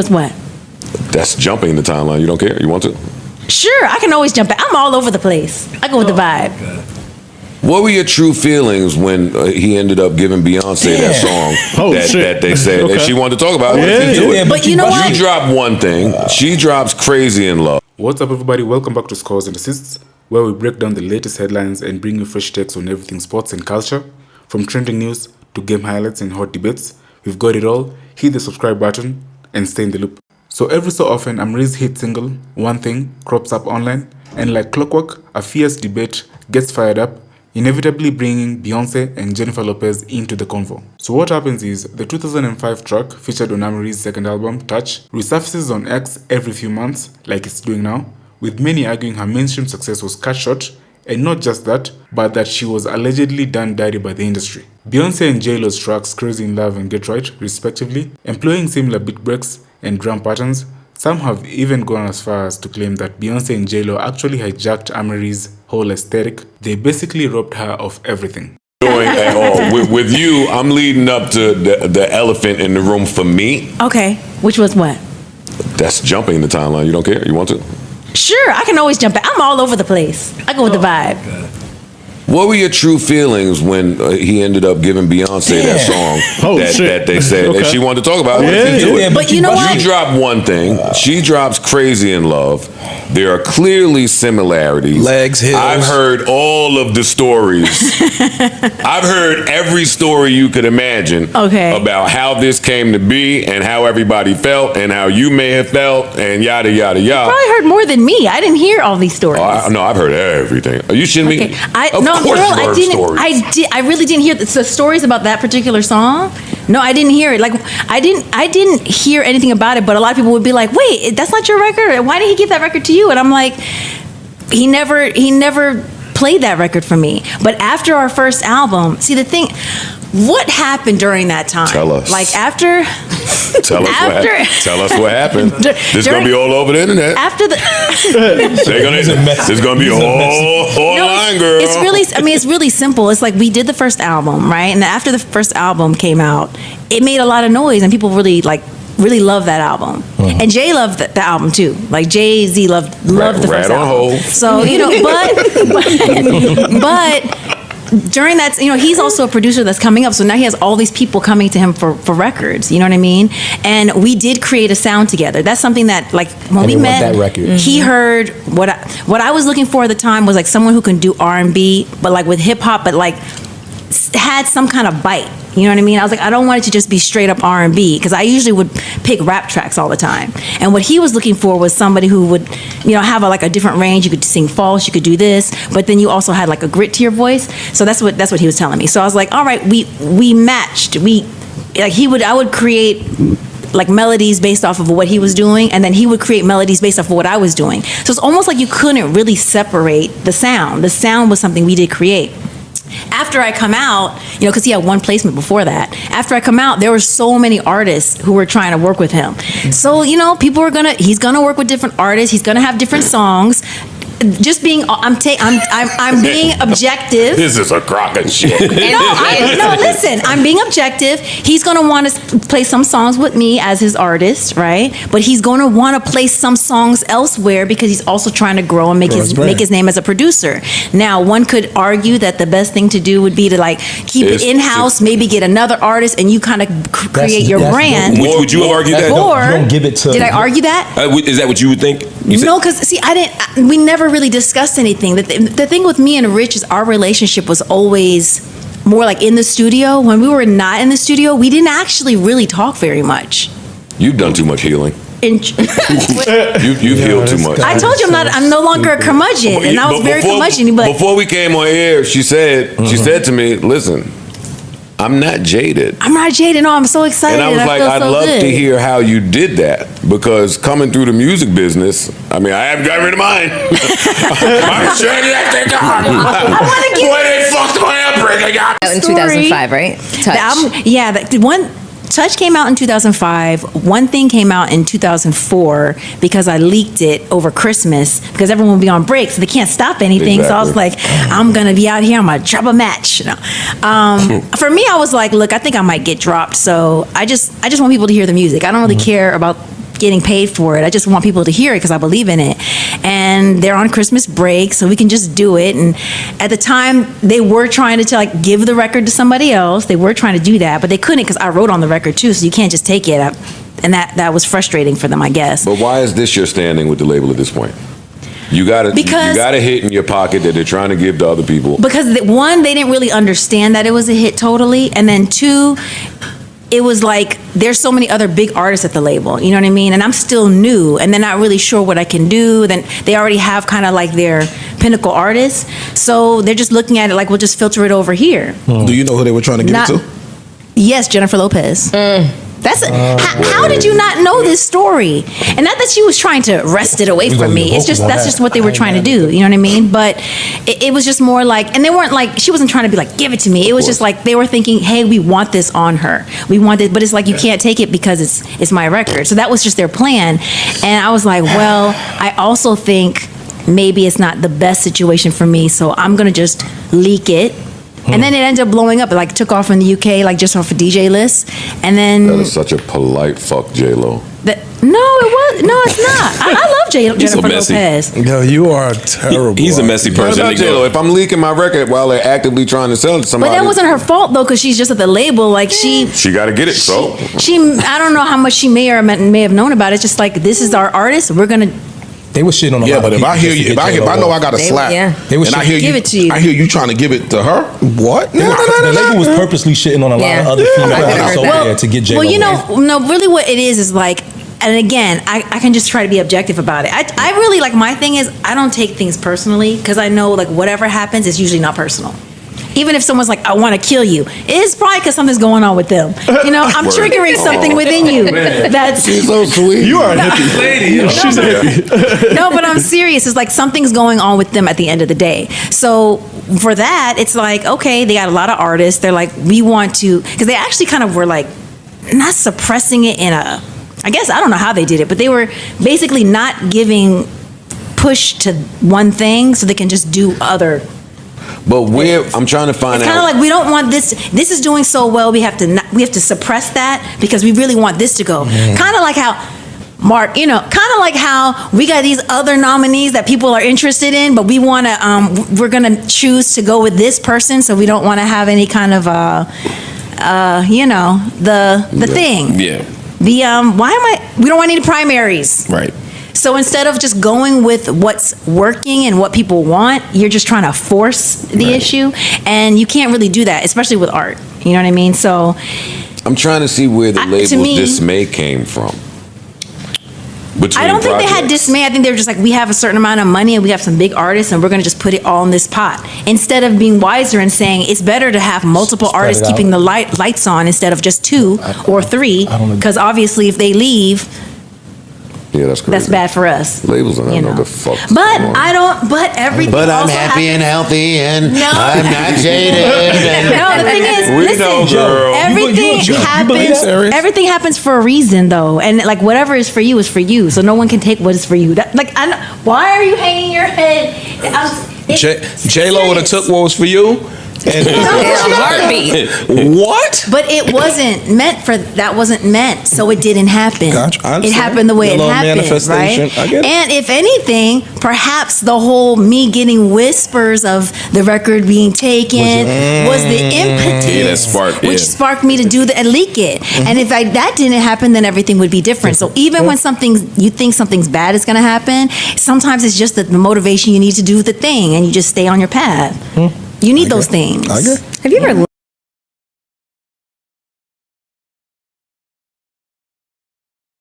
was what? That's jumping the timeline. You don't care? You want to? Sure, I can always jump back. I'm all over the place. I go with the vibe. What were your true feelings when he ended up giving Beyonce that song that they said that she wanted to talk about? But you know what? You drop one thing. She drops Crazy in Love. What's up, everybody? Welcome back to Scores and Assists, where we break down the latest headlines and bring you fresh takes on everything sports and culture. From trending news to game highlights and hot debates, we've got it all. Hit the subscribe button and stay in the loop. So every so often, Amerie's hit single, One Thing, crops up online, and like clockwork, a fierce debate gets fired up, inevitably bringing Beyonce and Jennifer Lopez into the convo. So what happens is, the 2005 track featured on Amerie's second album, Touch, resurfaces on X every few months, like it's doing now, with many arguing her mainstream success was cut short, and not just that, but that she was allegedly done dirty by the industry. Beyonce and J-Lo's tracks Crazy in Love and Get Right, respectively, employing similar beat breaks and drum patterns. Some have even gone as far as to claim that Beyonce and J-Lo actually hijacked Amerie's whole aesthetic. They basically robbed her of everything. At all. With you, I'm leading up to the elephant in the room for me. Okay, which was what? That's jumping the timeline. You don't care? You want to? Sure, I can always jump back. I'm all over the place. I go with the vibe. What were your true feelings when he ended up giving Beyonce that song that they said that she wanted to talk about? But you know what? You drop one thing. She drops Crazy in Love. There are clearly similarities. Legs, hills. I've heard all of the stories. I've heard every story you could imagine about how this came to be and how everybody felt and how you may have felt and yada, yada, yada. You probably heard more than me. I didn't hear all these stories. No, I've heard everything. Are you shitting me? I really didn't hear the stories about that particular song. No, I didn't hear it. Like I didn't hear anything about it. But a lot of people would be like, "Wait, that's not your record. Why did he give that record to you?" And I'm like, he never played that record for me. But after our first album, see the thing. What happened during that time? Tell us. Like after. Tell us what happened. This is gonna be all over the internet. After the. There's gonna be a whole line, girl. It's really. I mean, it's really simple. It's like we did the first album, right? And after the first album came out, it made a lot of noise, and people really loved that album. And Jay loved the album too. Like Jay-Z loved the first album. So but during that, he's also a producer that's coming up. So now he has all these people coming to him for records. You know what I mean? And we did create a sound together. That's something that, like, when we met, that record. He heard what I was looking for at the time was like someone who can do R&B, but like with hip hop, but like had some kind of bite. You know what I mean? I was like, I don't want it to just be straight up R&B, because I usually would pick rap tracks all the time. And what he was looking for was somebody who would, have a different range. You could sing false, you could do this, but then you also had like a grit to your voice. So that's what he was telling me. So I was like, all right, we matched. I would create like melodies based off of what he was doing, and then he would create melodies based off of what I was doing. So it's almost like you couldn't really separate the sound. The sound was something we did create. After I come out, because he had one placement before that. After I come out, there were so many artists who were trying to work with him. So, he's gonna work with different artists. He's gonna have different songs. Just being, I'm being objective. This is a crock of shit. No, listen, I'm being objective. He's gonna want to play some songs with me as his artist, right? But he's gonna want to play some songs elsewhere because he's also trying to grow and make his name as a producer. Now, one could argue that the best thing to do would be to keep it in-house, maybe get another artist, and you kind of create your brand. Would you have argued that? Or don't give it to. Did I argue that? Is that what you would think? No, because see, we never really discussed anything. The thing with me and Rich is our relationship was always more like in the studio. When we were not in the studio, we didn't actually really talk very much. You've done too much healing. You've healed too much. I told you I'm no longer a curmudgeon, and I was very curmudgeon. But before we came on air, she said to me, "Listen, I'm not jaded." I'm not jaded. No, I'm so excited. And I was like, I'd love to hear how you did that, because coming through the music business, I mean, I haven't got rid of mine. I'm sure you have to go. Boy, they fucked my upbringing. In 2005, right? Touch. The one. Touch came out in 2005. One Thing came out in 2004 because I leaked it over Christmas because everyone would be on break, so they can't stop anything. Exactly. So I was like, I'm gonna be out here. I'm gonna drop a match. For me, I was like, look, I think I might get dropped. So I just want people to hear the music. I don't really care about getting paid for it. I just want people to hear it because I believe in it. And they're on Christmas break, so we can just do it. And at the time, they were trying to like give the record to somebody else. They were trying to do that, but they couldn't because I wrote on the record too, so you can't just take it. And that was frustrating for them, I guess. But why is this your standing with the label at this point? You got a hit in your pocket that they're trying to give to other people. Because one, they didn't really understand that it was a hit totally, and then two, it was like there's so many other big artists at the label, you know what I mean? And I'm still new, and they're not really sure what I can do. Then they already have kind of like their pinnacle artists, so they're just looking at it like we'll just filter it over here. Do you know who they were trying to give it to? Yes, Jennifer Lopez. That's how did you not know this story? And not that she was trying to wrest it away from me. It's just that's just what they were trying to do. You know what I mean? But it was just more like, and they weren't like, she wasn't trying to be like, give it to me. It was just like they were thinking, hey, we want this on her. We want it, but it's like you can't take it because it's my record. So that was just their plan. And I was like, well, I also think maybe it's not the best situation for me, so I'm gonna just leak it. And then it ended up blowing up. It like took off in the UK, like just off a DJ list. And then that is such a polite fuck, J-Lo. No, it's not. I love Jennifer Lopez. Yo, you are terrible. He's a messy person. J-Lo, if I'm leaking my record while they're actively trying to sell it to somebody, but that wasn't her fault though, because she's just at the label. Like she got to get it. So I don't know how much she may have known about it. It's just like, this is our artist. We're gonna. They were shitting on a lot but of if I hear you, if I know I got a slap, they were and I hear give it to you. I hear you trying to give it to her. What? The label was purposely shitting on a lot of other female artists over there to get J-Lo. Well, you know, no, really, what it is like. And again, I can just try to be objective about it. I really, like, my thing is I don't take things personally because I know, like, whatever happens is usually not personal. Even if someone's like, I want to kill you, it's probably because something's going on with them. You know, I'm triggering something within you. That's she's so sweet. You are a hippie lady. She's a hippie. No, but I'm serious. It's like something's going on with them at the end of the day. So for that, it's like, okay, they got a lot of artists. They're like, we want to, because they actually kind of were like, not suppressing it in a, I guess, I don't know how they did it, but they were basically not giving push to one thing so they can just do other. But I'm trying to find out. It's kind of like, we don't want this. This is doing so well. We have to suppress that because we really want this to go. Kind of like how Mark, you know, kind of like how we got these other nominees that people are interested in, but we want to. We're gonna choose to go with this person, so we don't want to have any kind of you know, the thing. Yeah. We don't want any primaries. Right. So instead of just going with what's working and what people want, you're just trying to force the issue, and you can't really do that, especially with art. You know what I mean? So I'm trying to see where the label's dismay came from. I don't think they had dismay. I think they were just like, we have a certain amount of money and we have some big artists and we're going to just put it all in this pot. Instead of being wiser and saying it's better to have multiple artists keeping the lights on instead of just 2 or 3. Because obviously if they leave, yeah, that's crazy. That's bad for us. Labels don't know the fuck. But everything. But I'm happy and healthy and I'm not jaded. No, the thing is, we know, girl. Everything happens for a reason, though, and like whatever is for you is for you. So no one can take what is for you. Why are you hanging your head? J-Lo would have took what was for you. And heartbeat. What? But it wasn't meant for that. Wasn't meant, so it didn't happen. Gotcha. It happened the way it happened, manifestation. right? I get it. And if anything, perhaps the whole me getting whispers of the record being taken was the impetus, which sparked me to do and leak it. And if that didn't happen, then everything would be different. So even when you think something's bad is going to happen, sometimes it's just the motivation you need to do the thing, and you just stay on your path. You need those things. Have you ever